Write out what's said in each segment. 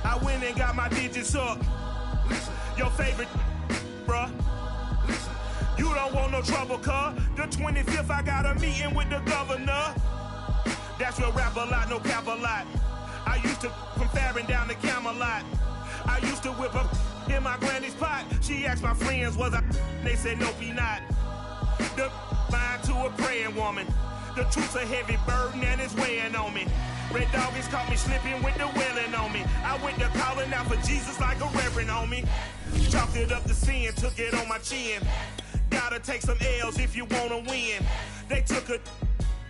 I went and got my digits up. Your favorite, bruh. You don't want no trouble, cuz. The 25th, I got a meeting with the governor. That's real rap a lot, no cap a lot. I used to from Farron down to Camelot. I used to whip up in my granny's pot. She asked my friends, was I? They said, nope, he not. The line to a praying woman. The truth's a heavy burden and it's weighing on me. Red Doggies caught me slipping with the wailing on me. I went to calling out for Jesus like a reverend on me. Chalked it up to sin, took it on my chin. Gotta take some L's if you wanna win. They took a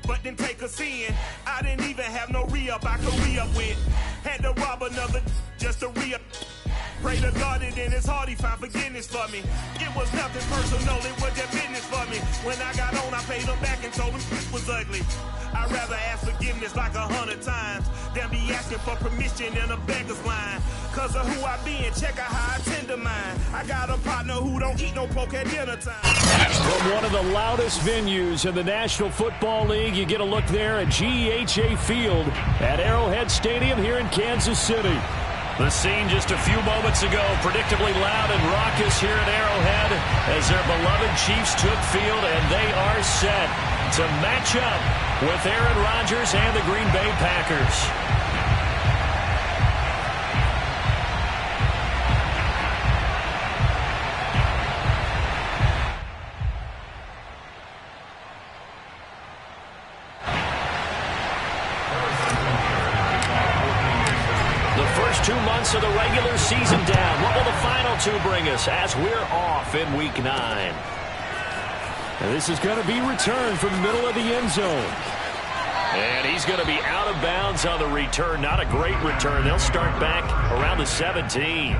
but didn't take a sin. I didn't even have no re-up I could re-up with. Had to rob another just to re-up. Pray to God that in his heart he found forgiveness for me. It was nothing personal, it was their business for me. When I got on, I paid them back and told them it was ugly. I'd rather ask forgiveness like 100 times than be asking for permission in a beggar's line. Cause of who I be and check out how I tend to mine. I got a partner who don't eat no pork at dinner time. From one of the loudest venues in the National Football League, you get a look there at GEHA Field at Arrowhead Stadium here in Kansas City. The scene just a few moments ago, predictably loud and raucous here at Arrowhead as their beloved Chiefs took field, and they are set to match up with Aaron Rodgers and the Green Bay Packers. First 2 months of the regular season down. What will the final two bring us as we're off in Week 9? And this is going to be returned from the middle of the end zone. And he's going to be out of bounds on the return. Not a great return. They'll start back around the 17.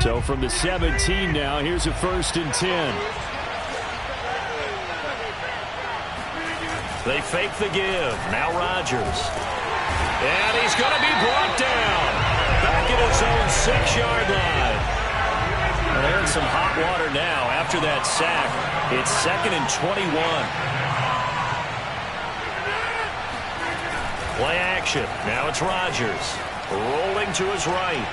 So from the 17 now, here's a 1st and 10. They fake the give. Now Rodgers. And he's going to be brought down. Back at his own 6-yard line. Well, they're in some hot water now after that sack. It's 2nd and 21. Play action. Now it's Rodgers. Rolling to his right.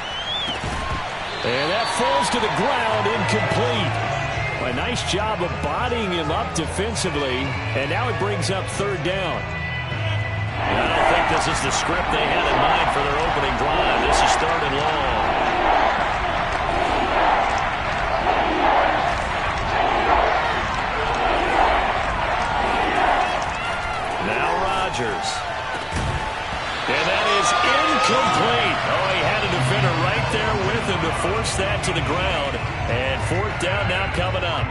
And that falls to the ground, incomplete. A nice job of bodying him up defensively, and now it brings up 3rd down. I don't think this is the script they had in mind for their opening drive. This is 3rd and long. Now Rodgers. And that is incomplete. Oh, he had a defender right there with him to force that to the ground. And 4th down now coming up.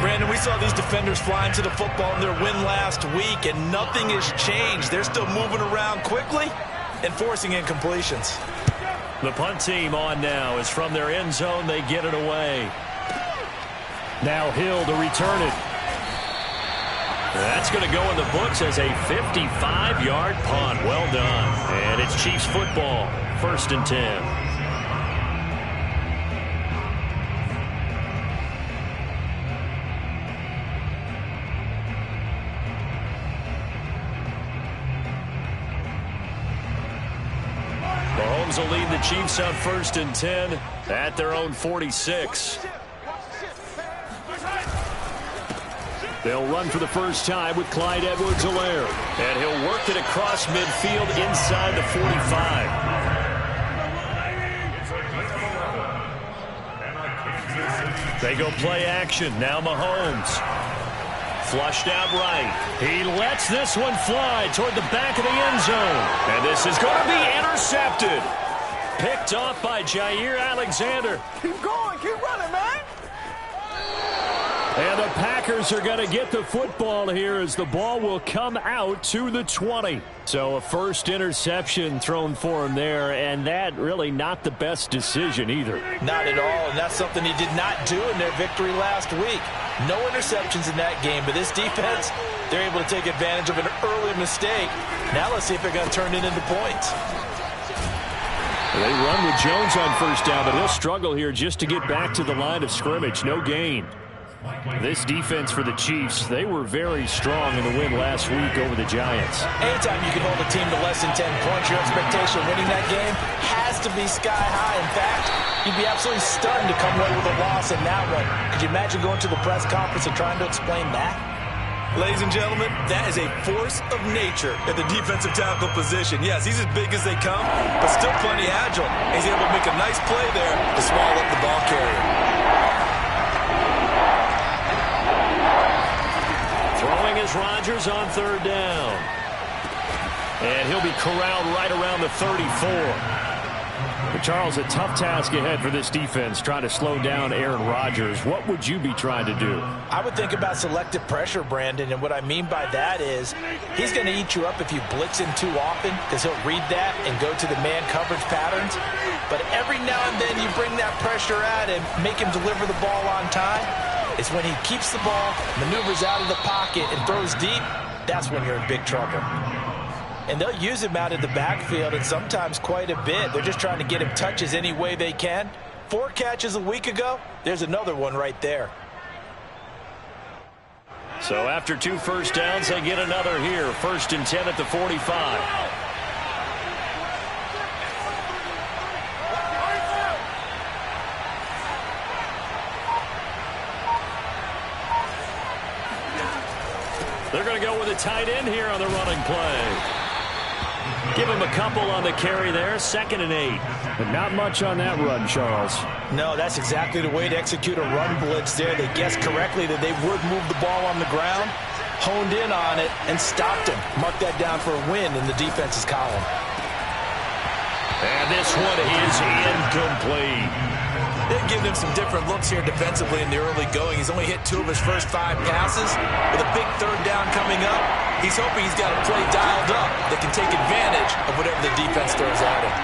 Brandon, we saw these defenders flying to the football in their win last week, and nothing has changed. They're still moving around quickly and forcing incompletions. The punt team on now is from their end zone. They get it away. Now Hill to return it. That's going to go in the books as a 55-yard punt. Well done. And it's Chiefs football. 1st and 10. Mahomes will lead the Chiefs on 1st and 10 at their own 46. They'll run for the first time with Clyde Edwards-Helaire. And he'll work it across midfield inside the 45. They go play action. Now Mahomes. Flushed out right. He lets this one fly toward the back of the end zone. And this is going to be intercepted. Picked off by Jair Alexander. Keep going. Keep running, man. And the Packers are going to get the football here as the ball will come out to the 20. So a first interception thrown for him there, and that really not the best decision either. Not at all, and that's something he did not do in their victory last week. No interceptions in that game, but this defense, they're able to take advantage of an early mistake. Now let's see if they're going to turn it into points. They run with Jones on first down, but he'll struggle here just to get back to the line of scrimmage. No gain. This defense for the Chiefs, they were very strong in the win last week over the Giants. Anytime you can hold a team to less than 10 points, your expectation of winning that game has to be sky high. In fact, you'd be absolutely stunned to come away with a loss in that one. Could you imagine going to the press conference and trying to explain that? Ladies and gentlemen, that is a force of nature at the defensive tackle position. Yes, he's as big as they come, but still plenty agile. He's able to make a nice play there to swallow up the ball carrier. Throwing is Rodgers on third down. And he'll be corralled right around the 34. But Charles, a tough task ahead for this defense, trying to slow down Aaron Rodgers. What would you be trying to do? I would think about selective pressure, Brandon, and what I mean by that is he's going to eat you up if you blitz him too often, because he'll read that and go to the man coverage patterns. But every now and then you bring that pressure at him, make him deliver the ball on time. It's when he keeps the ball, maneuvers out of the pocket, and throws deep, that's when you're in big trouble. And they'll use him out of the backfield, and sometimes quite a bit. They're just trying to get him touches any way they can. 4 catches a week ago, there's another one right there. So after 2 first downs, they get another here. 1st and 10 at the 45. They're going to go with a tight end here on the running play. Give him a couple on the carry there. 2nd and 8. But not much on that run, Charles. No, that's exactly the way to execute a run blitz there. They guessed correctly that they would move the ball on the ground, honed in on it, and stopped him. Mark that down for a win in the defense's column. And this one is incomplete. They've given him some different looks here defensively in the early going. He's only hit 2 of his first 5 passes. With a big 3rd down coming up, he's hoping he's got a play dialed up that can take advantage of whatever the defense throws at him.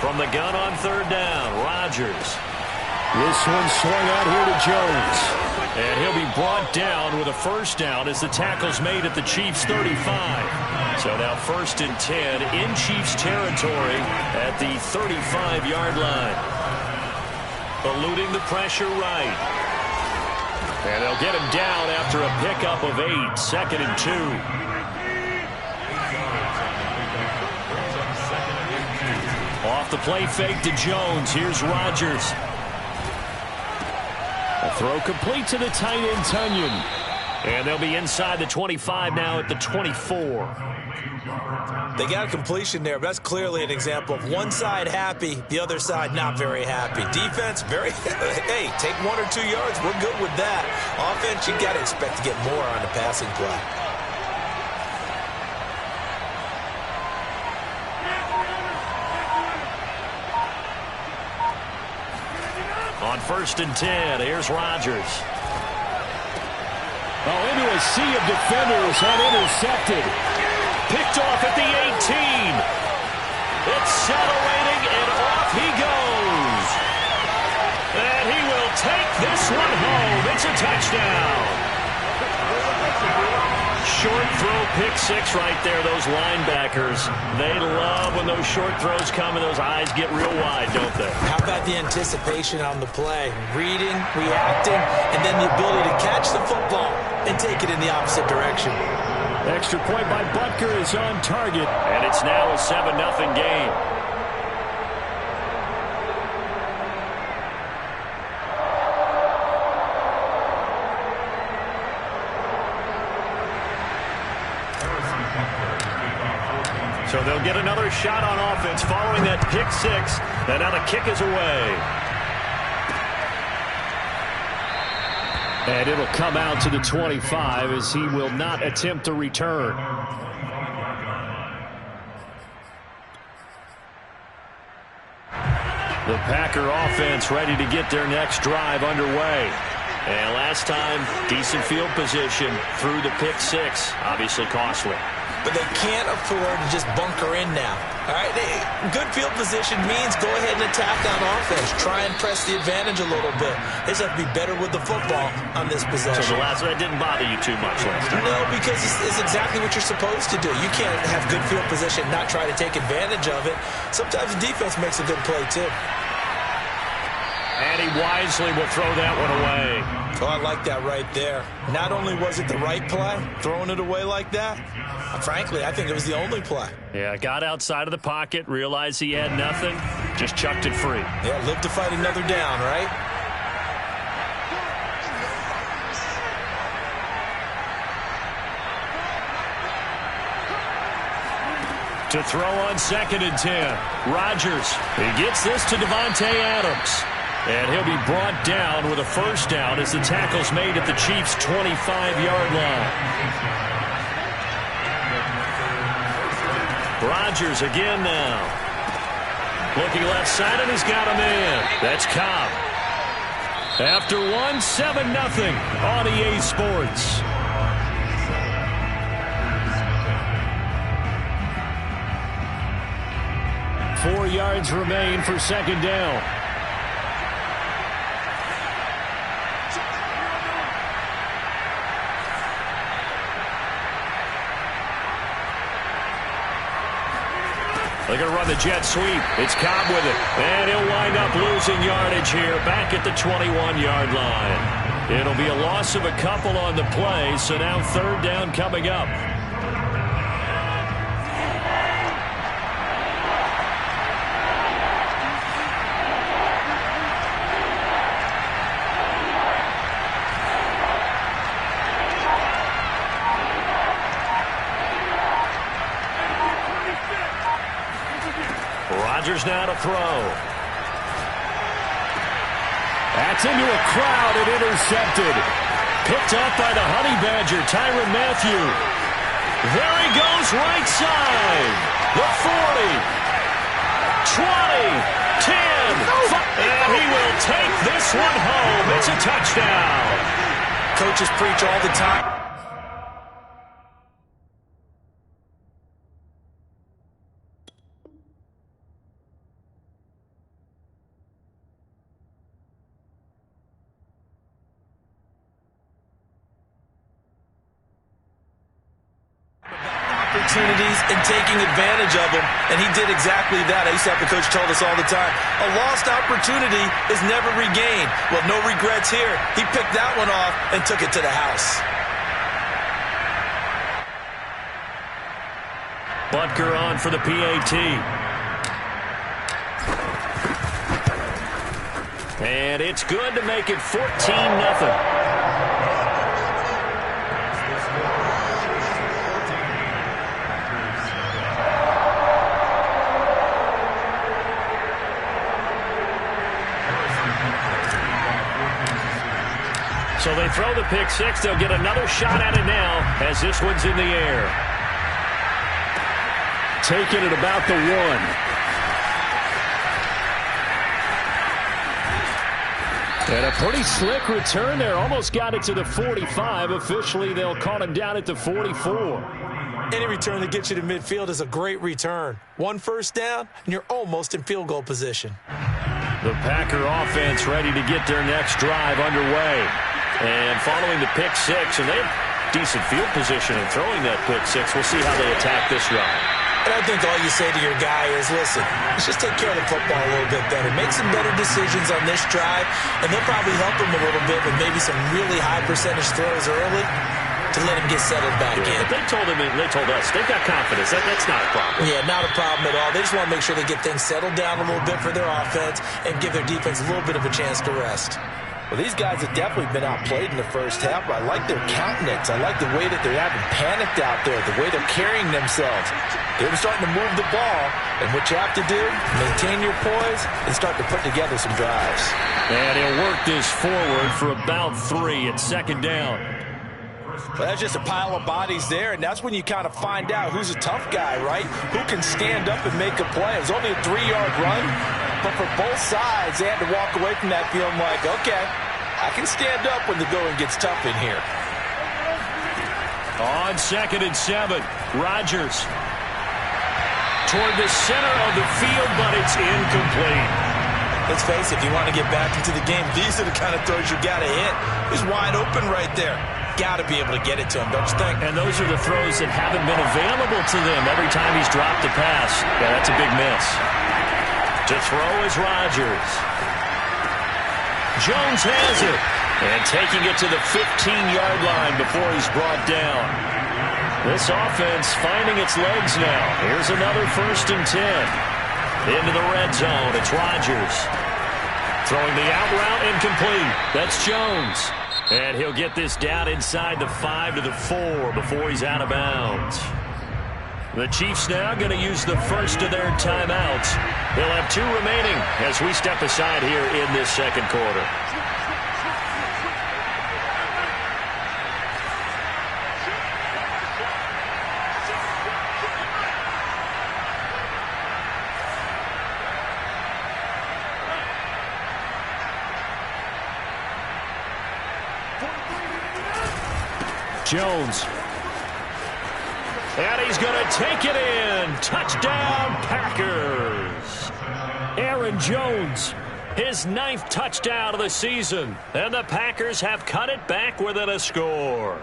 From the gun on 3rd down, Rodgers. This one swung out here to Jones. And he'll be brought down with a 1st down as the tackle's made at the Chiefs' 35. So now 1st and 10 in Chiefs territory at the 35-yard line. Eluding the pressure right. And they'll get him down after a pickup of 8. 2nd and 2. Off the play fake to Jones. Here's Rodgers. A throw complete to the tight end, Tunyon. And they'll be inside the 25 now at the 24. They got a completion there, but that's clearly an example of one side happy, the other side not very happy. Defense, very, hey, take 1 or 2 yards, we're good with that. Offense, you got to expect to get more on the passing play. On 1st and 10, here's Rodgers. Oh, into a sea of defenders and intercepted. Picked off at the 18. Accelerating, and off he goes. And he will take this one home. It's a touchdown. Short throw, pick 6 right there. Those linebackers, they love when those short throws come and those eyes get real wide, don't they? How about the anticipation on the play? Reading, reacting, and then the ability to catch the football and take it in the opposite direction. Extra point by Butker is on target, and it's now a 7-0 game. So they'll get another shot on offense following that pick 6, and now the kick is away. And it'll come out to the 25 as he will not attempt to return. The Packer offense ready to get their next drive underway. And last time, decent field position through the pick 6, obviously costly. but they can't afford to just bunker in now. All right, good field position means go ahead and attack on offense. Try and press the advantage a little bit. They just have to be better with the football on this possession. So the last one didn't bother you too much last time? No, because it's exactly what you're supposed to do. You can't have good field position and not try to take advantage of it. Sometimes the defense makes a good play, too. And he wisely will throw that one away. Oh, I like that right there. Not only was it the right play, throwing it away like that, frankly, I think it was the only play. Yeah, got outside of the pocket, realized he had nothing, just chucked it free. Yeah, live to fight another down, right? To throw on 2nd and 10. Rodgers, he gets this to Davante Adams. And he'll be brought down with a first down as the tackle's made at the Chiefs' 25-yard line. Rodgers again now. Looking left side, and he's got a man. That's Cobb. After one, 7-0 on EA Sports. Four yards remain for second down. They're going to run the jet sweep. It's Cobb with it. And he'll wind up losing yardage here back at the 21-yard line. It'll be a loss of a couple on the play, so now third down coming up. Rodgers now to throw. That's into a crowd and intercepted. Picked up by the Honey Badger, Tyrann Mathieu. There he goes, right side. The 40, 20, 10, and he will take this one home. It's a touchdown. Coaches preach all the time. Opportunities and taking advantage of them, and he did exactly that. I used to have the coach told us all the time, a lost opportunity is never regained. Well, no regrets here. He picked that one off and took it to the house. Butker on for the PAT. And it's good to make it 14-0. So they throw the pick six. They'll get another shot at it now as this one's in the air. Taking it about the 1. And a pretty slick return there. Almost got it to the 45. Officially, they'll call him down at the 44. Any return that gets you to midfield is a great return. One first down, and you're almost in field goal position. The Packer offense ready to get their next drive underway. And following the pick six, and they have decent field position in throwing that pick six. We'll see how they attack this drive. And I think all you say to your guy is, listen, let's just take care of the football a little bit better. Make some better decisions on this drive, and they'll probably help him a little bit with maybe some really high percentage throws early to let him get settled back in. But they told us, they've got confidence. That's not a problem. Yeah, not a problem at all. They just want to make sure they get things settled down a little bit for their offense and give their defense a little bit of a chance to rest. Well, these guys have definitely been outplayed in the first half, but I like their countenance. I like the way that they're having panicked out there, the way they're carrying themselves. They're starting to move the ball, and what you have to do, maintain your poise and start to put together some drives. And he'll work this forward for about 3 at second down. Well, that's just a pile of bodies there, and that's when you kind of find out who's a tough guy, right? Who can stand up and make a play. It was only a 3-yard run, but for both sides, they had to walk away from that feeling like, okay, I can stand up when the going gets tough in here. On 2nd and 7, Rodgers toward the center of the field, but it's incomplete. Let's face it, if you want to get back into the game, these are the kind of throws you got to hit. He's wide open right there. Got to be able to get it to him, don't you think? And those are the throws that haven't been available to them every time he's dropped a pass. Yeah, that's a big miss. To throw is Rodgers. Jones has it. And taking it to the 15-yard line before he's brought down. This offense finding its legs now. Here's another 1st and 10. Into the red zone. It's Rodgers. Throwing the out route, incomplete. That's Jones. And he'll get this down inside the 5 to the 4 before he's out of bounds. The Chiefs now going to use the first of their timeouts. They'll have 2 remaining as we step aside here in this second quarter. Jones. And he's going to take it in. Touchdown, Packers. Aaron Jones, his 9th touchdown of the season. And the Packers have cut it back within a score.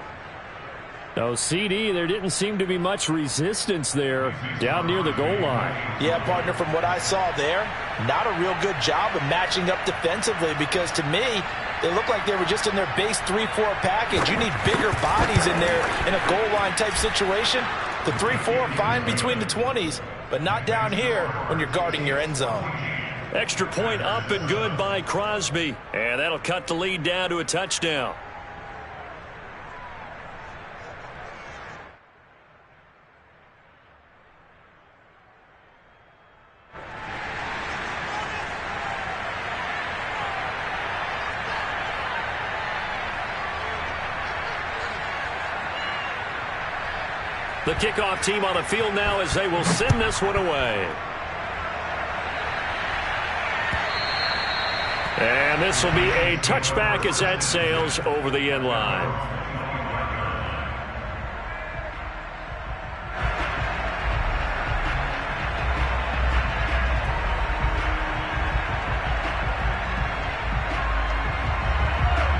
No, CD, there didn't seem to be much resistance there down near the goal line. Yeah, partner, from what I saw there, not a real good job of matching up defensively because to me, they looked like they were just in their base 3-4 package. You need bigger bodies in there in a goal line type situation. The 3-4, fine between the 20s, but not down here when you're guarding your end zone. Extra point up and good by Crosby. And that'll cut the lead down to a touchdown. The kickoff team on the field now as they will send this one away. And this will be a touchback as that sails over the end line.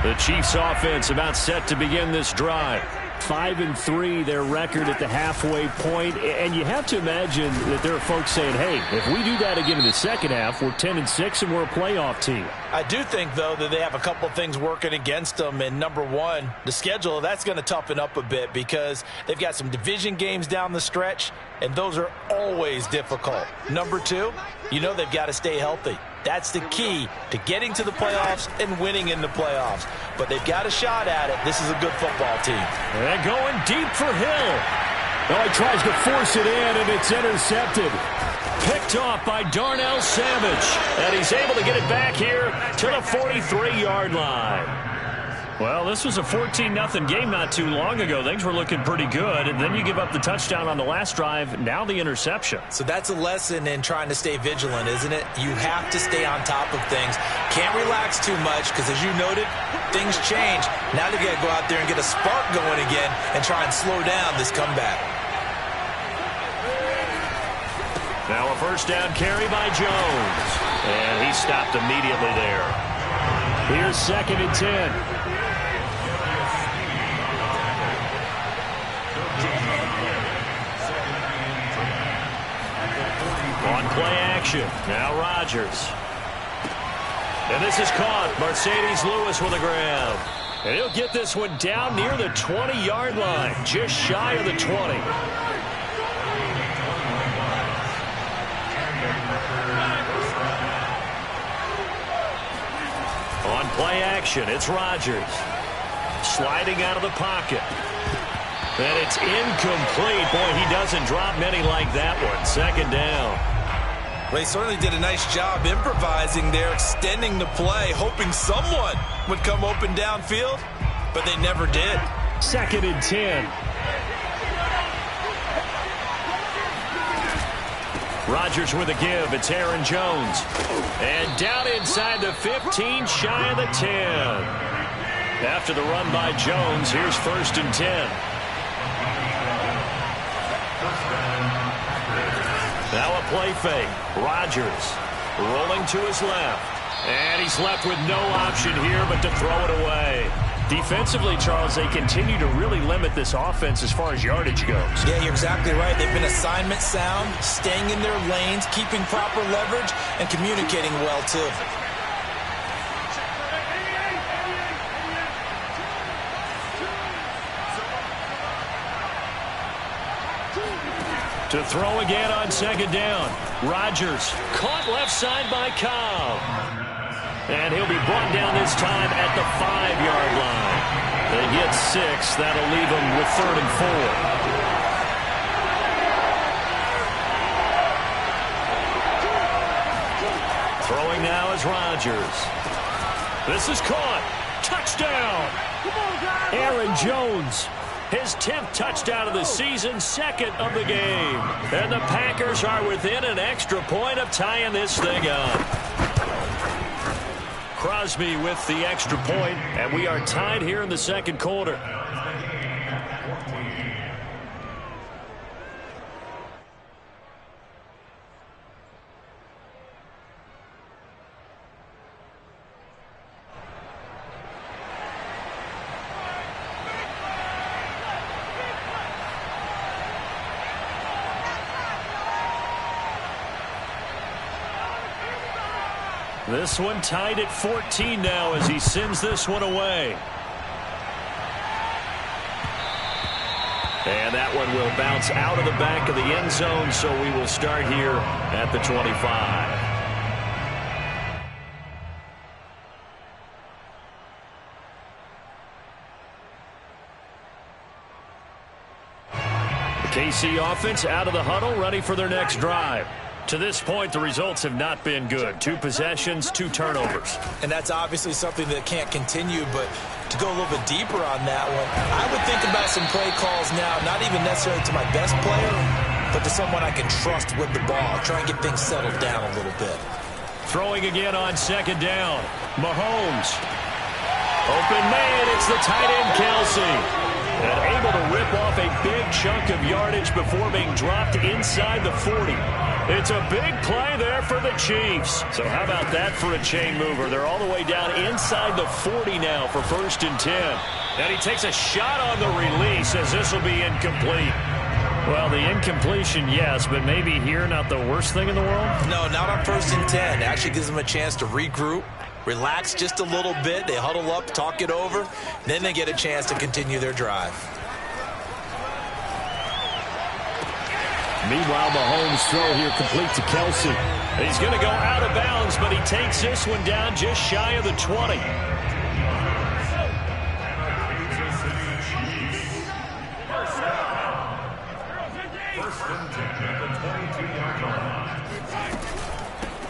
The Chiefs offense about set to begin this drive. 5-3, their record at the halfway point. And you have to imagine that there are folks saying, hey, if we do that again in the second half, we're 10-6 and we're a playoff team. I do think, though, that they have a couple things working against them. And number one, the schedule, that's going to toughen up a bit because they've got some division games down the stretch, and those are always difficult. Number two, you know they've got to stay healthy. That's the key to getting to the playoffs and winning in the playoffs. But they've got a shot at it. This is a good football team. And going deep for Hill. Oh, he tries to force it in, and it's intercepted. Picked off by Darnell Savage. And he's able to get it back here to the 43-yard line. Well, this was a 14-0 game not too long ago. Things were looking pretty good, and then you give up the touchdown on the last drive, now the interception. So that's a lesson in trying to stay vigilant, isn't it? You have to stay on top of things. Can't relax too much because, as you noted, things change. Now they've got to go out there and get a spark going again and try and slow down this comeback. Now a first down carry by Jones, and he stopped immediately there. Here's 2nd and 10. On play action, now Rodgers. And this is caught. Mercedes Lewis with a grab. And he'll get this one down near the 20-yard line, just shy of the 20. On play action, it's Rodgers. Sliding out of the pocket. And it's incomplete. Boy, he doesn't drop many like that one. 2nd down. Well, he certainly did a nice job improvising there, extending the play, hoping someone would come open downfield, but they never did. 2nd and 10. Rodgers with a give. It's Aaron Jones. And down inside the 15, shy of the 10. After the run by Jones, here's 1st and 10. Now a play fake. Rodgers rolling to his left. And he's left with no option here but to throw it away. Defensively, Charles, they continue to really limit this offense as far as yardage goes. Yeah, you're exactly right. They've been assignment sound, staying in their lanes, keeping proper leverage, and communicating well, too. To throw again on second down. Rodgers caught left side by Cobb. And he'll be brought down this time at the 5-yard line. They get 6. That'll leave them with 3rd and 4. Throwing now is Rodgers. This is caught. Touchdown. Aaron Jones. His 10th touchdown of the season, 2nd of the game. And the Packers are within an extra point of tying this thing up. Crosby with the extra point, and we are tied here in the second quarter. This one tied at 14 now as he sends this one away. And that one will bounce out of the back of the end zone, so we will start here at the 25. The KC offense out of the huddle, ready for their next drive. To this point, the results have not been good. 2 possessions, 2 turnovers. And that's obviously something that can't continue, but to go a little bit deeper on that one, I would think about some play calls now, not even necessarily to my best player, but to someone I can trust with the ball. Try and get things settled down a little bit. Throwing again on second down. Mahomes. Open man, it's the tight end Kelsey. And able to rip off a big chunk of yardage before being dropped inside the 40. It's a big play there for the Chiefs. So how about that for a chain mover? They're all the way down inside the 40 now for 1st and 10. And he takes a shot on the release as this will be incomplete. Well, the incompletion, yes, but maybe here not the worst thing in the world? No, not on 1st and 10. It actually gives them a chance to regroup, relax just a little bit. They huddle up, talk it over. Then they get a chance to continue their drive. Meanwhile, Mahomes' throw here complete to Kelsey. He's going to go out of bounds, but he takes this one down just shy of the 20.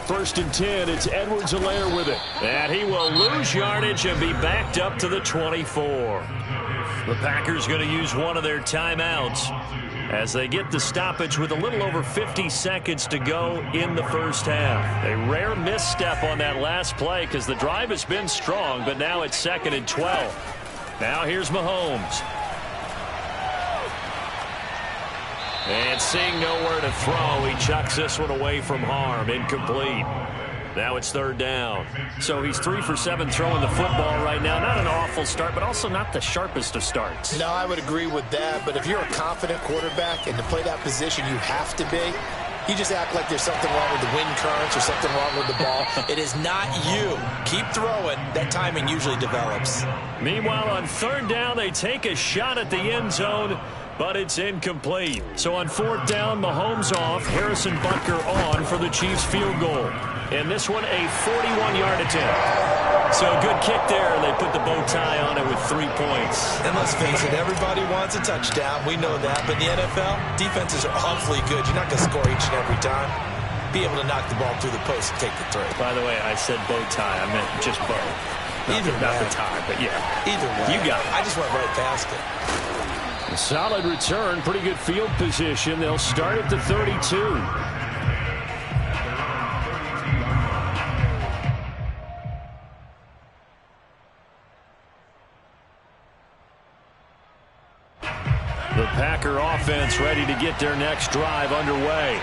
First and 10, it's Edwards-Helaire with it. And he will lose yardage and be backed up to the 24. The Packers going to use one of their timeouts as they get the stoppage with a little over 50 seconds to go in the first half. A rare misstep on that last play because the drive has been strong, but now it's 2nd and 12. Now here's Mahomes. And seeing nowhere to throw, he chucks this one away from harm. Incomplete. Now it's 3rd down. So he's 3 for 7 throwing the football right now. Not an awful start, but also not the sharpest of starts. No, I would agree with that. But if you're a confident quarterback and to play that position, you have to be. You just act like there's something wrong with the wind currents or something wrong with the ball. It is not you. Keep throwing. That timing usually develops. Meanwhile, on 3rd down, they take a shot at the end zone, but it's incomplete. So on 4th down, Mahomes off, Harrison Butker on for the Chiefs field goal. And this one, a 41-yard attempt. So a good kick there. They put the bow tie on it with 3 points. And let's face it, everybody wants a touchdown. We know that. But in the NFL, defenses are awfully good. You're not going to score each and every time. Be able to knock the ball through the post and take the 3. By the way, I said bow tie. I meant just bow. Not the tie, but yeah. Either way. You got it. I just went right past it. A solid return. Pretty good field position. They'll start at the 32. The Packer offense ready to get their next drive underway.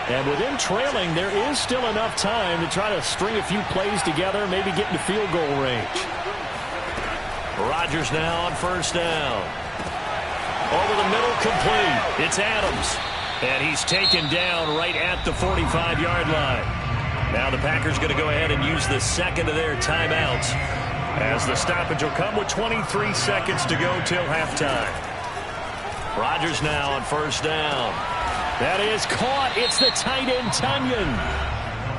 And with them trailing, there is still enough time to try to string a few plays together, maybe get into field goal range. Rodgers now on first down. Over the middle, complete. It's Adams. And he's taken down right at the 45-yard line. Now the Packers going to go ahead and use the second of their timeouts, as the stoppage will come with 23 seconds to go till halftime. Rodgers now on first down. That is caught. It's the tight end, Tunyon.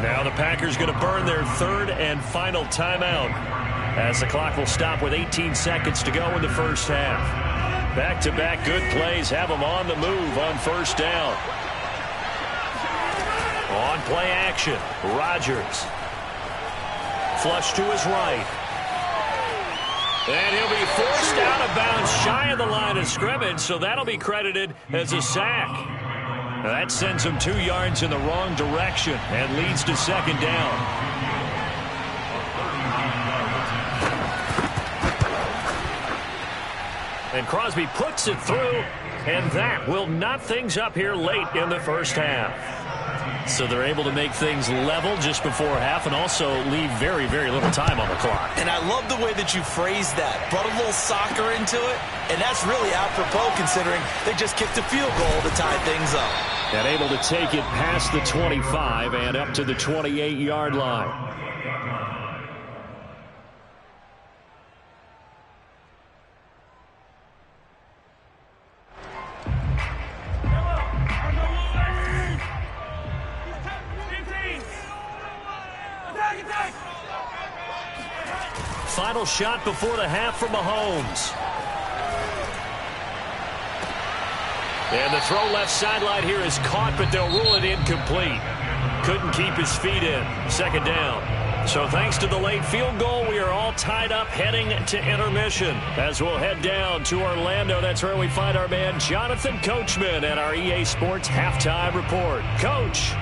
Now the Packers going to burn their third and final timeout, as the clock will stop with 18 seconds to go in the first half. Back-to-back good plays have them on the move on first down. On play action, Rodgers. Flush to his right. And he'll be forced out of bounds shy of the line of scrimmage, so that'll be credited as a sack. Now that sends him 2 yards in the wrong direction and leads to second down. And Crosby puts it through, and that will knot things up here late in the first half. So they're able to make things level just before half and also leave very, very little time on the clock. And I love the way that you phrased that. Brought a little soccer into it, and that's really apropos considering they just kicked a field goal to tie things up. And able to take it past the 25 and up to the 28-yard line. Final shot before the half from Mahomes. And the throw left sideline here is caught, but they'll rule it incomplete. Couldn't keep his feet in. Second down. So thanks to the late field goal, we are all tied up heading to intermission. As we'll head down to Orlando, that's where we find our man Jonathan Coachman at our EA Sports Halftime Report. Coach.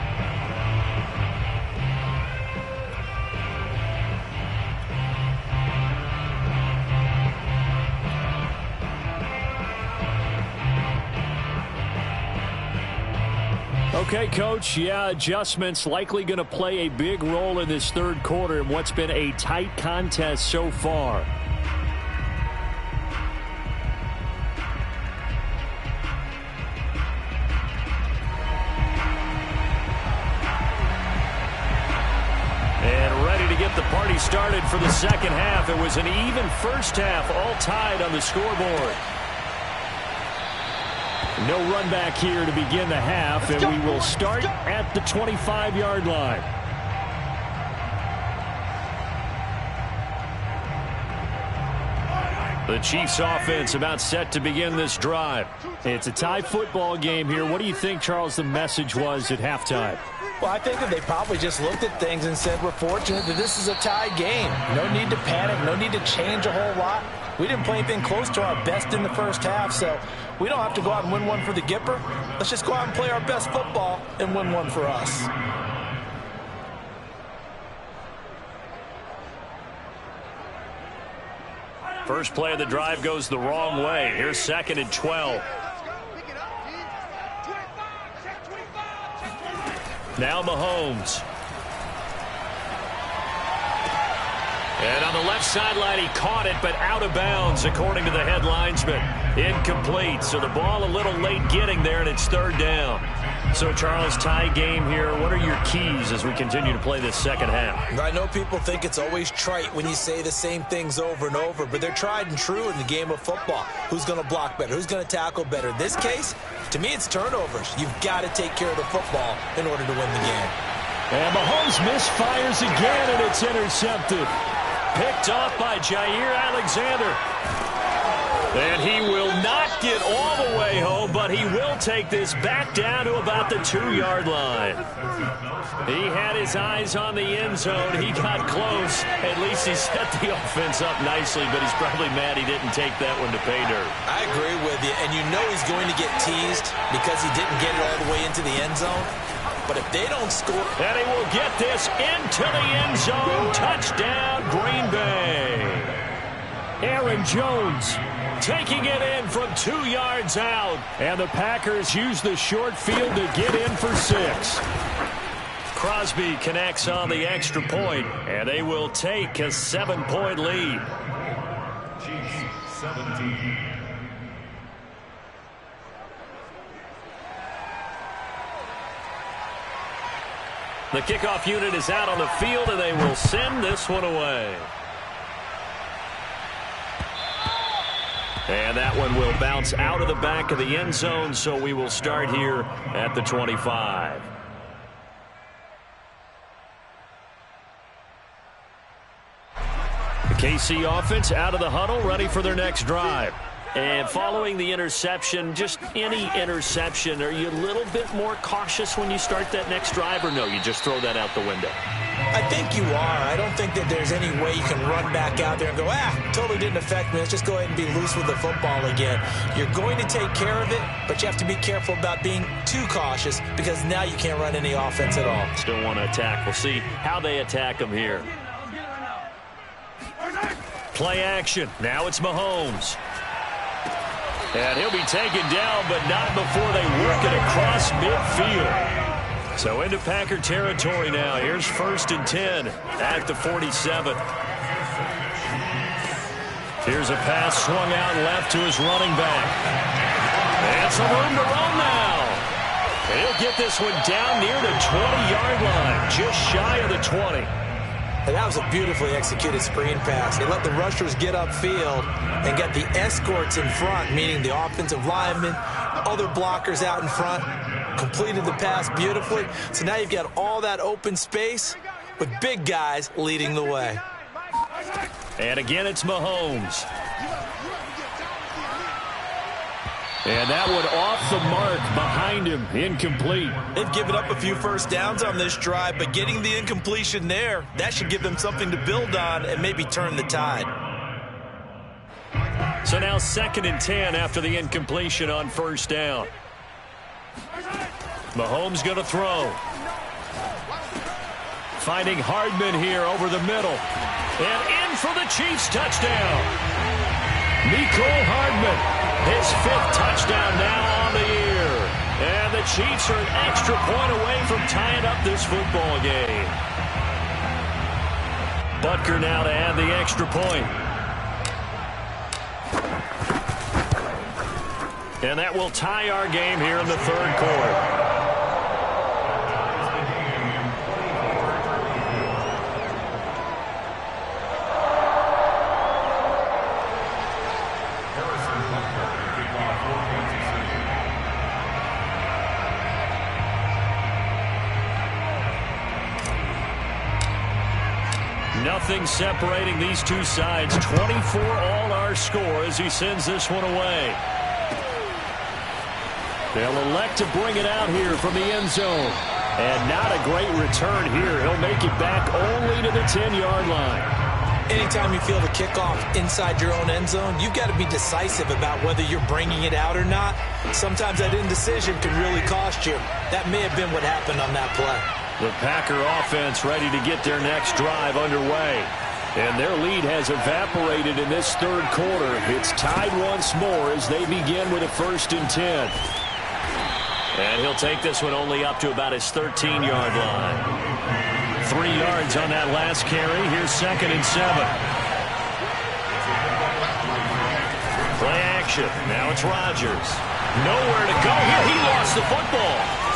Okay, Coach, yeah, adjustments likely going to play a big role in this third quarter in what's been a tight contest so far. And ready to get the party started for the second half. It was an even first half, all tied on the scoreboard. No run back here to begin the half, and we will start at the 25-yard line. The Chiefs offense about set to begin this drive. It's a tie football game here. What do you think, Charles, the message was at halftime? Well, I think that they probably just looked at things and said, we're fortunate that this is a tie game. No need to panic, no need to change a whole lot. We didn't play anything close to our best in the first half, so we don't have to go out and win one for the Gipper. Let's just go out and play our best football and win one for us. First play of the drive goes the wrong way. Here's second and 12. Now Mahomes. And on the left sideline, he caught it, but out of bounds, according to the head linesman. Incomplete, so the ball a little late getting there, and it's third down. So, Charles, tie game here. What are your keys as we continue to play this second half? I know people think it's always trite when you say the same things over and over, but they're tried and true in the game of football. Who's going to block better? Who's going to tackle better? In this case, to me, it's turnovers. You've got to take care of the football in order to win the game. And Mahomes misfires again, and it's intercepted. Picked off by Jair Alexander. And he will not get all the way home, but he will take this back down to about the 2-yard line. He had his eyes on the end zone. He got close. At least he set the offense up nicely, but he's probably mad he didn't take that one to pay dirt. I agree with you, and you know he's going to get teased because he didn't get it all the way into the end zone. But if they don't score... And he will get this into the end zone. Touchdown, Green Bay. Aaron Jones taking it in from 2 yards out. And the Packers use the short field to get in for 6. Crosby connects on the extra point, and they will take a 7-point lead. Chiefs 17. The kickoff unit is out on the field, and they will send this one away. And that one will bounce out of the back of the end zone, so we will start here at the 25. The KC offense out of the huddle, ready for their next drive. And following the interception, just any interception, are you a little bit more cautious when you start that next drive, or no, you just throw that out the window? I think you are. I don't think that there's any way you can run back out there and go, totally didn't affect me. Let's just go ahead and be loose with the football again. You're going to take care of it, but you have to be careful about being too cautious because now you can't run any offense at all. Still want to attack. We'll see how they attack them here. Play action. Now it's Mahomes. And he'll be taken down, but not before they work it across midfield. So into Packer territory now. Here's 1st and 10 at the 47. Here's a pass swung out left to his running back. And some room to run now. And he'll get this one down near the 20-yard line, just shy of the 20. And that was a beautifully executed screen pass. They let the rushers get upfield and get the escorts in front, meaning the offensive linemen, other blockers out in front, completed the pass beautifully. So now you've got all that open space with big guys leading the way. And again, it's Mahomes. And that one off the mark behind him, incomplete. They've given up a few first downs on this drive, but getting the incompletion there, that should give them something to build on and maybe turn the tide. So now 2nd and 10 after the incompletion on 1st down. Mahomes going to throw. Finding Hardman here over the middle. And in for the Chiefs touchdown. Mecole Hardman. His 5th touchdown now on the year. And the Chiefs are an extra point away from tying up this football game. Butker now to add the extra point. And that will tie our game here in the 3rd quarter. Nothing separating these two sides. 24 all our score as he sends this one away. They'll elect to bring it out here from the end zone. And not a great return here. He'll make it back only to the 10-yard line. Anytime you feel the kickoff inside your own end zone, you've got to be decisive about whether you're bringing it out or not. Sometimes that indecision can really cost you. That may have been what happened on that play. The Packer offense ready to get their next drive underway. And their lead has evaporated in this 3rd quarter. It's tied once more as they begin with a 1st and 10. And he'll take this one only up to about his 13-yard line. 3 yards on that last carry. Here's 2nd and 7. Play action. Now it's Rodgers. Nowhere to go here. He lost the football.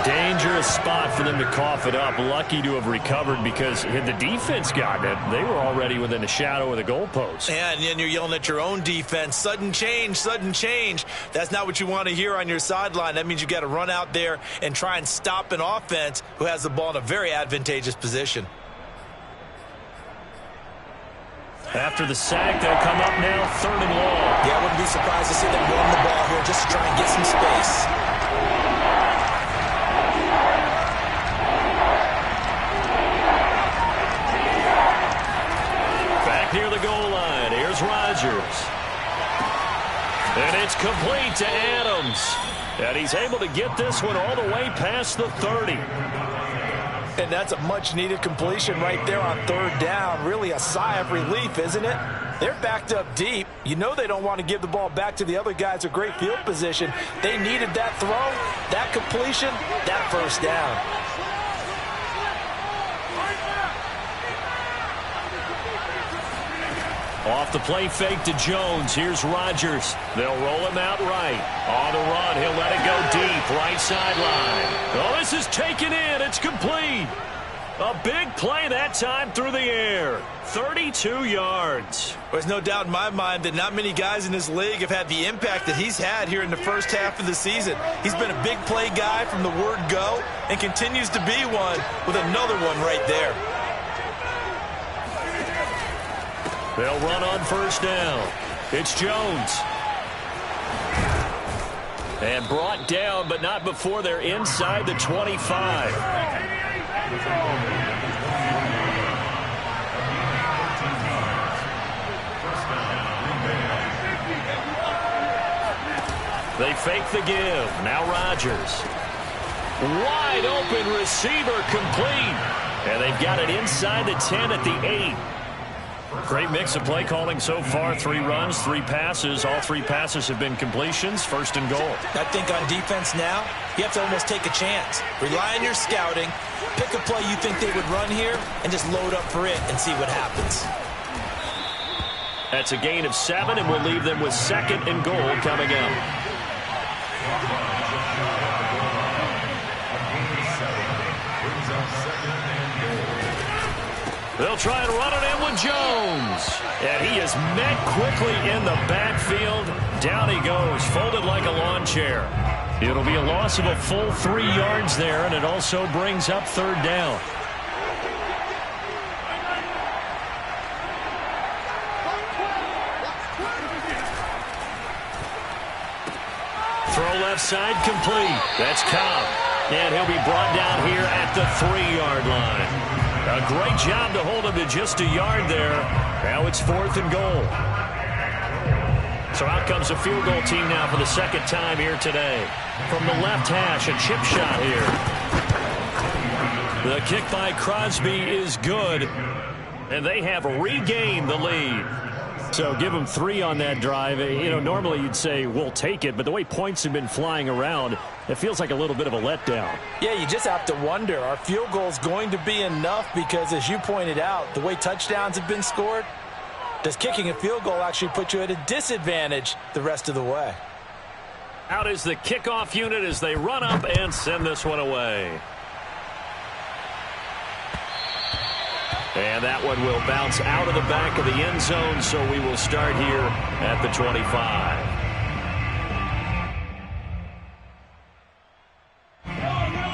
Dangerous spot for them to cough it up. Lucky to have recovered because had the defense gotten it, they were already within a shadow of the goalpost. Yeah, and then you're yelling at your own defense. Sudden change, sudden change. That's not what you want to hear on your sideline. That means you got to run out there and try and stop an offense who has the ball in a very advantageous position. After the sack, they'll come up now 3rd and long. Yeah, I wouldn't be surprised to see them run the ball here just to try and get some space. Near the goal line. Here's Rodgers. And it's complete to Adams. And he's able to get this one all the way past the 30. And that's a much-needed completion right there on 3rd down. Really a sigh of relief, isn't it? They're backed up deep. You know they don't want to give the ball back to the other guys with great field position. They needed that throw, that completion, that first down. Off the play fake to Jones. Here's Rodgers. They'll roll him out right. On the run, he'll let it go deep. Right sideline. Oh, this is taken in. It's complete. A big play that time through the air. 32 yards. There's no doubt in my mind that not many guys in this league have had the impact that he's had here in the first half of the season. He's been a big play guy from the word go and continues to be one with another one right there. They'll run on first down. It's Jones. And brought down, but not before they're inside the 25. They fake the give. Now Rodgers. Wide open receiver complete. And they've got it inside the 10 at the 8. Great mix of play calling so far. 3 runs, 3 passes. All 3 passes have been completions. First and goal. I think on defense now, you have to almost take a chance. Rely on your scouting. Pick a play you think they would run here and just load up for it and see what happens. That's a gain of 7, and we'll leave them with second and goal coming up. They'll try and run it in with Jones. And he is met quickly in the backfield. Down he goes, folded like a lawn chair. It'll be a loss of a full 3 yards there, and it also brings up third down. Throw left side complete. That's Cobb. And he'll be brought down here at the 3-yard line. A great job to hold him to just a yard there. Now it's 4th and goal. So out comes a field goal team now for the second time here today. From the left hash, a chip shot here. The kick by Crosby is good. And they have regained the lead. So give them 3 on that drive. You know, normally you'd say, we'll take it. But the way points have been flying around, it feels like a little bit of a letdown. Yeah, you just have to wonder, are field goals going to be enough? Because as you pointed out, the way touchdowns have been scored, does kicking a field goal actually put you at a disadvantage the rest of the way? Out is the kickoff unit as they run up and send this one away. And that one will bounce out of the back of the end zone, so we will start here at the 25.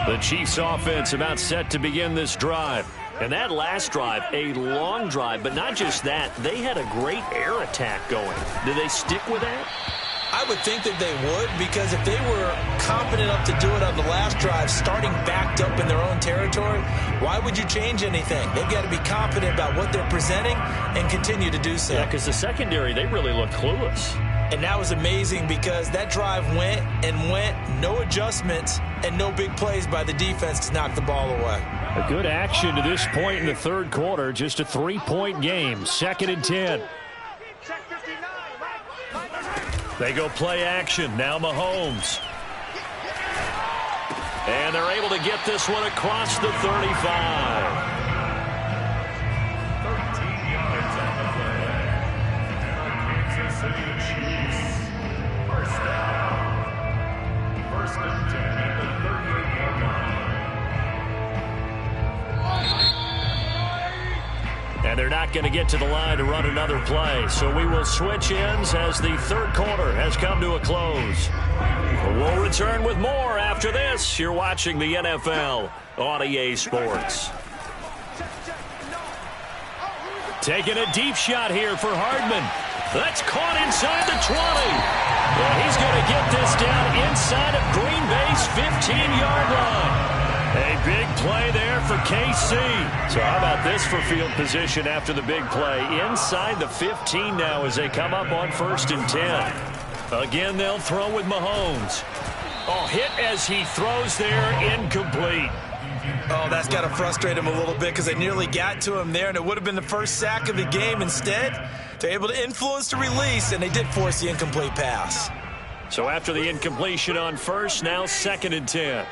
The Chiefs offense about set to begin this drive. And that last drive, a long drive, but not just that, they had a great air attack going. Do they stick with that? I would think that they would, because if they were confident enough to do it on the last drive, starting backed up in their own territory, why would you change anything? They've got to be confident about what they're presenting and continue to do so. Yeah, because the secondary, they really look clueless. And that was amazing because that drive went and went, no adjustments, and no big plays by the defense to knock the ball away. A good action to this point in the third quarter, just a 3-point game, 2nd and 10. They go play action. Now Mahomes. And they're able to get this one across the 35. 13 yards on the play. Kansas City Chiefs. First down. 1st and 10 at the 38-yard line. And they're not going to get to the line to run another play. So we will switch ends as the third quarter has come to a close. We'll return with more after this. You're watching the NFL on EA Sports. Taking a deep shot here for Hardman. That's caught inside the 20. And he's going to get this down inside of Green Bay's 15-yard line. A big play there for KC. So how about this for field position after the big play? Inside the 15 now as they come up on 1st and 10. Again, they'll throw with Mahomes. Oh, hit as he throws there, incomplete. Oh, that's got to frustrate him a little bit because they nearly got to him there, and it would have been the first sack of the game. Instead, they're able to influence the release, and they did force the incomplete pass. So after the incompletion on first, now 2nd and 10.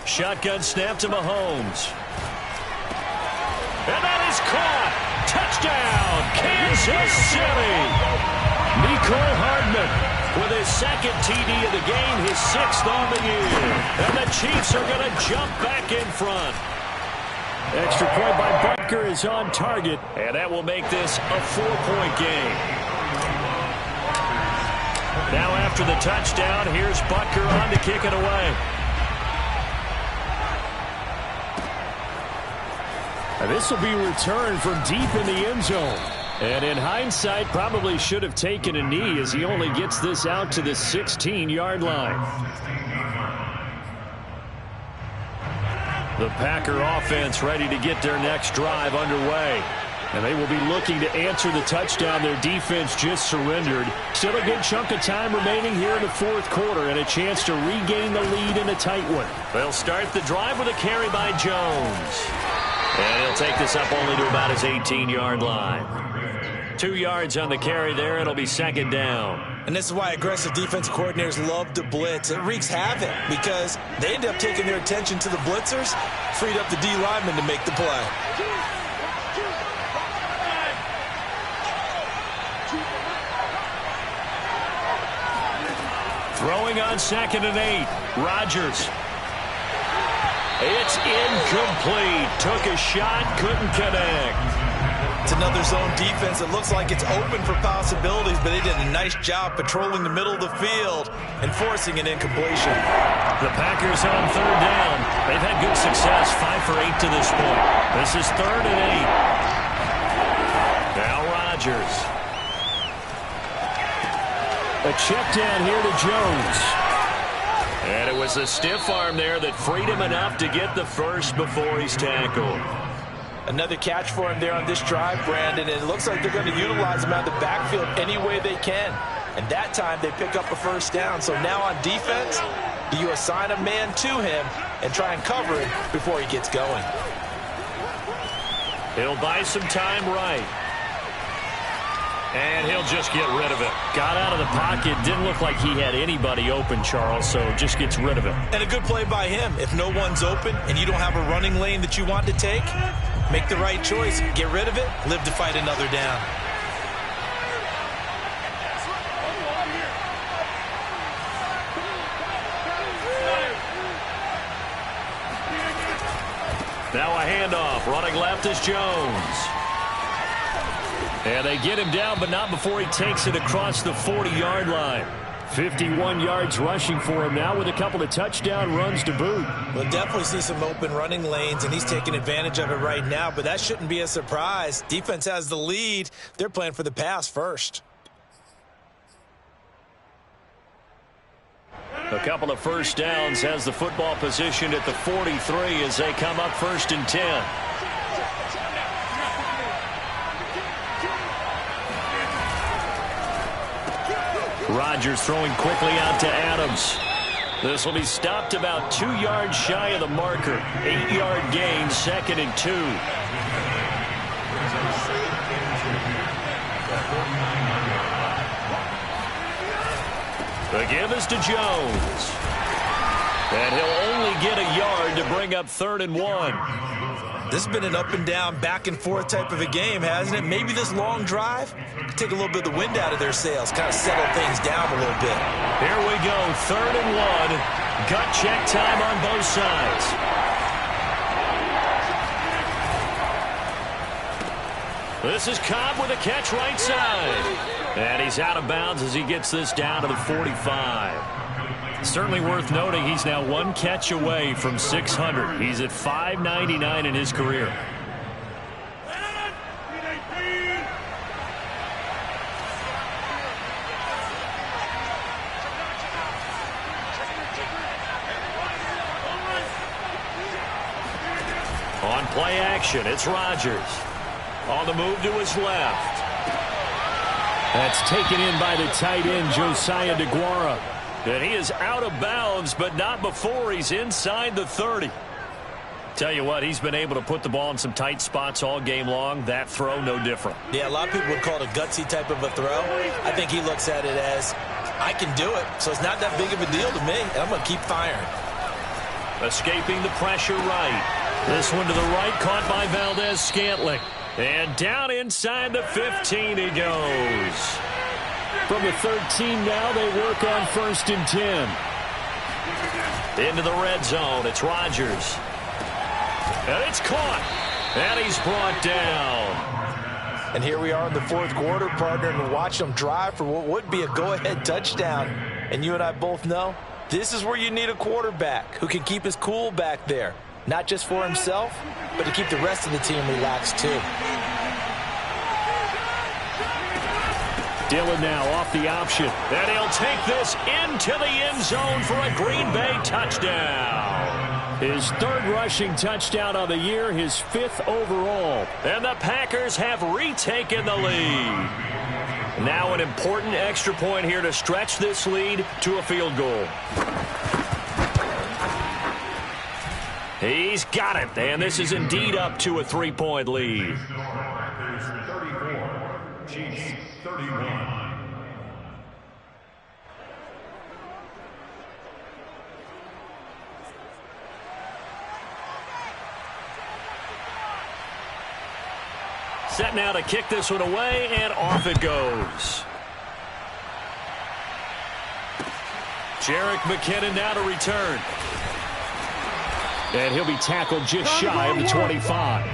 Shotgun snap to Mahomes. And that is caught. Touchdown, Kansas City. Mecole Hardman with his 2nd TD of the game, his 6th on the year. And the Chiefs are going to jump back in front. Extra point by Butker is on target, and that will make this a 4-point game. Now after the touchdown, here's Butker on to kick it away. This will be returned from deep in the end zone. And in hindsight, probably should have taken a knee as he only gets this out to the 16-yard line. The Packer offense ready to get their next drive underway. And they will be looking to answer the touchdown their defense just surrendered. Still a good chunk of time remaining here in the 4th quarter and a chance to regain the lead in a tight one. They'll start the drive with a carry by Jones. And he'll take this up only to about his 18-yard line. 2 yards on the carry there. It'll be 2nd down. And this is why aggressive defense coordinators love to blitz. It wreaks havoc because they end up taking their attention to the blitzers, freed up the D lineman to make the play. Throwing on 2nd and 8. Rodgers. It's incomplete. Took a shot, couldn't connect. It's another zone defense that looks like it's open for possibilities, but they did a nice job patrolling the middle of the field and forcing an incompletion. The Packers on 3rd down. They've had good success, 5 for 8 to this point. This is 3rd and 8. Now Rodgers. A check down here to Jones. And it was a stiff arm there that freed him enough to get the first before he's tackled. Another catch for him there on this drive, Brandon, and it looks like they're going to utilize him out of the backfield any way they can. And that time they pick up a 1st down. So now on defense, do you assign a man to him and try and cover him before he gets going? He'll buy some time right. And he'll just get rid of it. Got out of the pocket. Didn't look like he had anybody open, Charles, so just gets rid of it. And a good play by him. If no one's open and you don't have a running lane that you want to take, make the right choice. Get rid of it. Live to fight another down. Now a handoff. Running left is Jones. And they get him down, but not before he takes it across the 40-yard line. 51 yards rushing for him now with a couple of touchdown runs to boot. We'll definitely see some open running lanes, and he's taking advantage of it right now, but that shouldn't be a surprise. Defense has the lead. They're playing for the pass first. A couple of 1st downs, has the football positioned at the 43 as they come up 1st and 10. Rodgers throwing quickly out to Adams. This will be stopped about 2 yards shy of the marker. 8-yard gain, 2nd and 2. The give is to Jones. And he'll only get a yard to bring up 3rd and 1. This has been an up and down, back and forth type of a game, hasn't it? Maybe this long drive could take a little bit of the wind out of their sails, kind of settle things down a little bit. Here we go, 3rd and 1. Gut check time on both sides. This is Cobb with a catch right side. And he's out of bounds as he gets this down to the 45. Certainly worth noting he's now 1 catch away from 600. He's at 599 in his career. On play action, it's Rodgers. On the move to his left. That's taken in by the tight end, Josiah DeGuara. And he is out of bounds, but not before he's inside the 30. Tell you what, he's been able to put the ball in some tight spots all game long. That throw, no different. Yeah, a lot of people would call it a gutsy type of a throw. I think he looks at it as, I can do it, so it's not that big of a deal to me, and I'm going to keep firing. Escaping the pressure right. This one to the right, caught by Valdez-Scantling. And down inside the 15 he goes. From the 13 now, they work on 1st and 10. Into the red zone, it's Rodgers. And it's caught. And he's brought down. And here we are in the 4th quarter, partner, and watch them drive for what would be a go-ahead touchdown. And you and I both know this is where you need a quarterback who can keep his cool back there. Not just for himself, but to keep the rest of the team relaxed too. Dillon now off the option. And he'll take this into the end zone for a Green Bay touchdown. His 3rd rushing touchdown of the year, his 5th overall. And the Packers have retaken the lead. Now an important extra point here to stretch this lead to a field goal. He's got it, and this is indeed up to a 3-point lead. Packers 34, Chiefs 31. Set now to kick this one away, and off it goes. Jerick McKinnon now to return. And he'll be tackled just shy of the 25.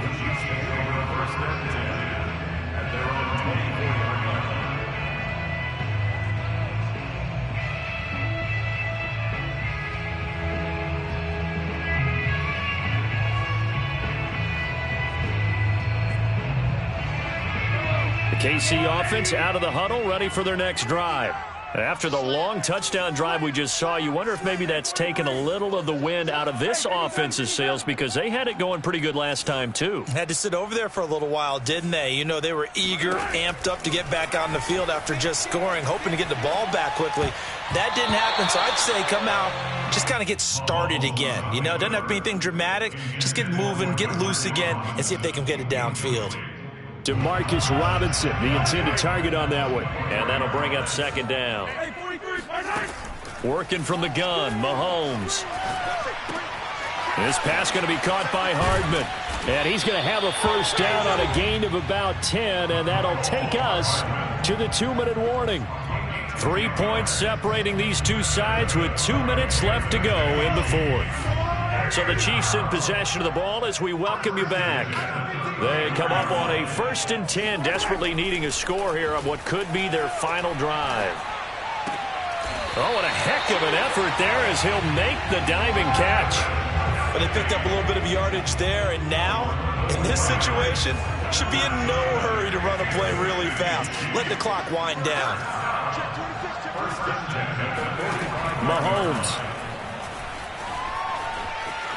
The KC offense out of the huddle, ready for their next drive. After the long touchdown drive we just saw, you wonder if maybe that's taken a little of the wind out of this offense's sails, because they had it going pretty good last time, too. Had to sit over there for a little while, didn't they? You know, they were eager, amped up to get back on the field after just scoring, hoping to get the ball back quickly. That didn't happen, so I'd say come out, just kind of get started again. You know, it doesn't have to be anything dramatic. Just get moving, get loose again, and see if they can get it downfield. Demarcus Robinson, the intended target on that one. And that'll bring up 2nd down. Working from the gun, Mahomes. This pass going to be caught by Hardman. And he's going to have a 1st down on a gain of about 10, and that'll take us to the 2-minute warning. 3 points separating these two sides with 2 minutes left to go in the 4th. So the Chiefs in possession of the ball as we welcome you back. They come up on a 1st and 10, desperately needing a score here on what could be their final drive. Oh, what a heck of an effort there as he'll make the diving catch. But they picked up a little bit of yardage there, and now, in this situation, should be in no hurry to run a play really fast. Let the clock wind down. Mahomes.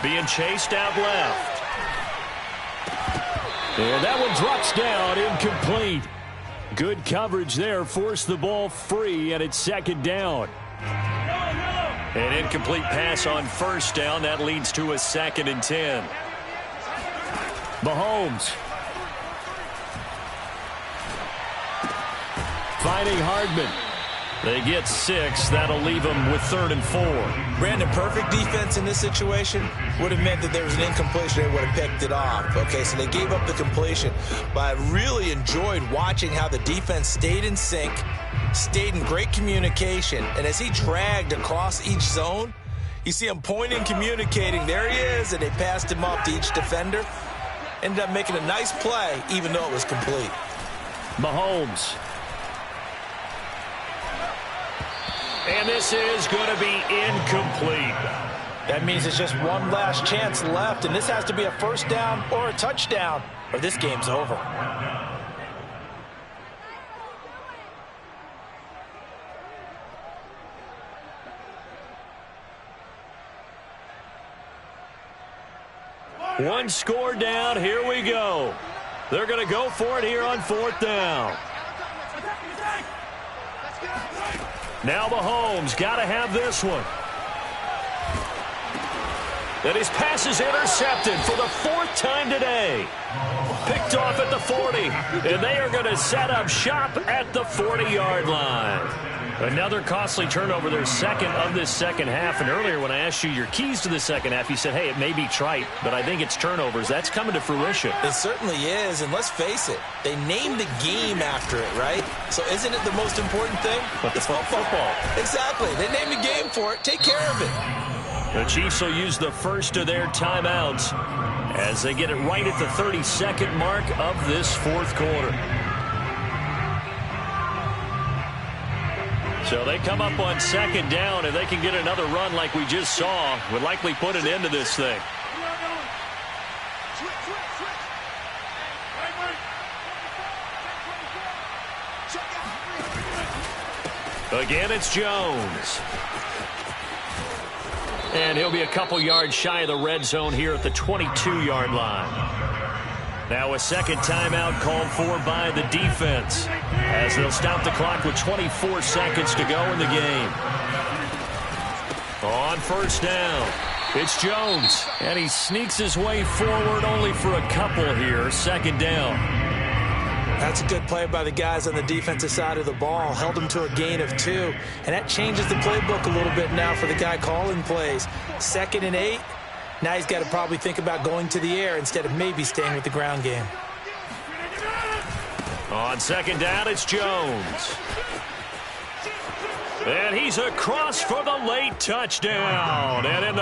Being chased out left. And that one drops down, incomplete. Good coverage there, forced the ball free, and it's 2nd down. An incomplete pass on 1st down. That leads to a 2nd and 10. Mahomes. Finding Hardman. They get 6. That'll leave them with 3rd and 4. Brandon, perfect defense in this situation would have meant that there was an incompletion. They would have picked it off. Okay, so they gave up the completion. But I really enjoyed watching how the defense stayed in sync, stayed in great communication. And as he dragged across each zone, you see him pointing, communicating. There he is, and they passed him off to each defender. Ended up making a nice play, even though it was complete. Mahomes. And this is going to be incomplete. That means it's just one last chance left, and this has to be a 1st down or a touchdown, or this game's over. One score down. Here we go. They're going to go for it here on 4th down. Now Mahomes got to have this one. And his pass is intercepted for the 4th time today. Picked off at the 40. And they are going to set up shop at the 40-yard line. Another costly turnover, their second of this second half. And earlier when I asked you your keys to the second half, you said, hey, it may be trite, but I think it's turnovers. That's coming to fruition. It certainly is, and let's face it, they named the game after it, right? So isn't it the most important thing? But it's football. Exactly. They named the game for it. Take care of it. The Chiefs will use the first of their timeouts as they get it right at the 32nd mark of this 4th quarter. So they come up on 2nd down, and they can get another run like we just saw. Would likely put an end to this thing. Again, it's Jones. And he'll be a couple yards shy of the red zone here at the 22-yard line. Now a second timeout called for by the defense as they'll stop the clock with 24 seconds to go in the game. On 1st down, it's Jones. And he sneaks his way forward only for a couple here. 2nd down. That's a good play by the guys on the defensive side of the ball. Held them to a gain of 2. And that changes the playbook a little bit now for the guy calling plays. 2nd and 8. Now he's got to probably think about going to the air instead of maybe staying with the ground game. On 2nd down, it's Jones. And he's across for the late touchdown. And in the